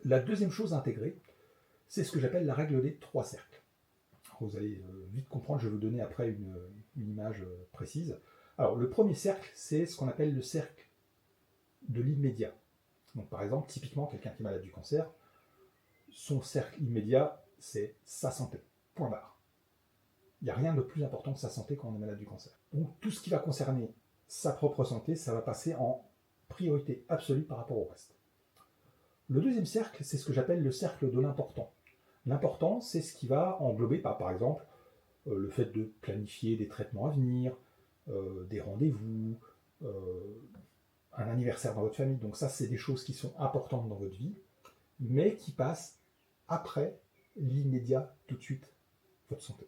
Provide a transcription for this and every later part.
La deuxième chose à intégrer, c'est ce que j'appelle la règle des 3 cercles. Alors, vous allez vite comprendre, je vais vous donner après une image précise. Alors, le premier cercle, c'est ce qu'on appelle le cercle de l'immédiat. Donc, par exemple, typiquement, quelqu'un qui est malade du cancer, son cercle immédiat, c'est sa santé. Point barre. Il n'y a rien de plus important que sa santé quand on est malade du cancer. Donc, tout ce qui va concerner sa propre santé, ça va passer en priorité absolue par rapport au reste. Le deuxième cercle, c'est ce que j'appelle le cercle de l'important. L'important, c'est ce qui va englober, par exemple, le fait de planifier des traitements à venir, des rendez-vous, un anniversaire dans votre famille. Donc ça, c'est des choses qui sont importantes dans votre vie, mais qui passent après l'immédiat, tout de suite, votre santé.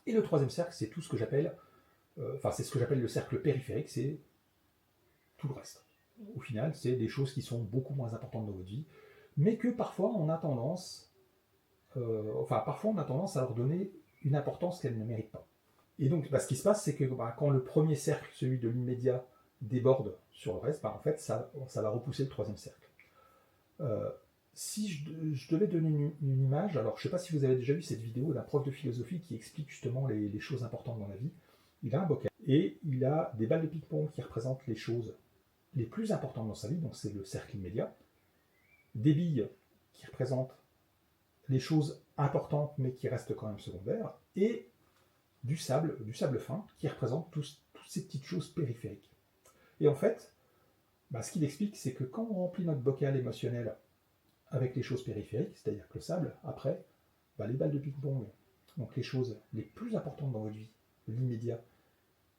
Et le troisième cercle, c'est tout ce que j'appelle, c'est ce que j'appelle le cercle périphérique, c'est tout le reste. Au final, c'est des choses qui sont beaucoup moins importantes dans votre vie, mais que parfois on a tendance, à leur donner une importance qu'elles ne méritent pas. Et donc, ce qui se passe, c'est que quand le premier cercle, celui de l'immédiat, déborde sur le reste, en fait, ça va repousser le troisième cercle. Si je devais donner une image, alors je ne sais pas si vous avez déjà vu cette vidéo d'un prof de philosophie qui explique justement les choses importantes dans la vie. Il a un bocal et il a des balles de ping-pong qui représentent les choses les plus importantes dans sa vie, donc c'est le cercle immédiat, des billes qui représentent les choses importantes mais qui restent quand même secondaires, et du sable fin qui représente toutes ces petites choses périphériques. Et en fait, ce qu'il explique, c'est que quand on remplit notre bocal émotionnel avec les choses périphériques, c'est-à-dire que le sable, après, les balles de ping-pong, donc les choses les plus importantes dans votre vie, l'immédiat,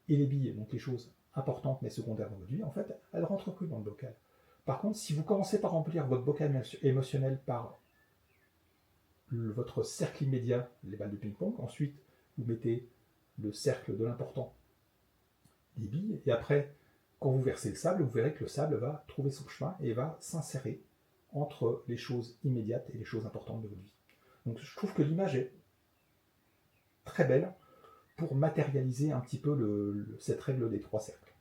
et les billes, donc les choses importantes mais secondaires dans votre vie, en fait, elles rentrent plus dans le bocal. Par contre, si vous commencez par remplir votre bocal émotionnel par votre cercle immédiat, les balles de ping-pong, ensuite vous mettez le cercle de l'important, les billes, et après, quand vous versez le sable, vous verrez que le sable va trouver son chemin et va s'insérer entre les choses immédiates et les choses importantes de votre vie. Donc je trouve que l'image est très belle pour matérialiser un petit peu cette règle des 3 cercles.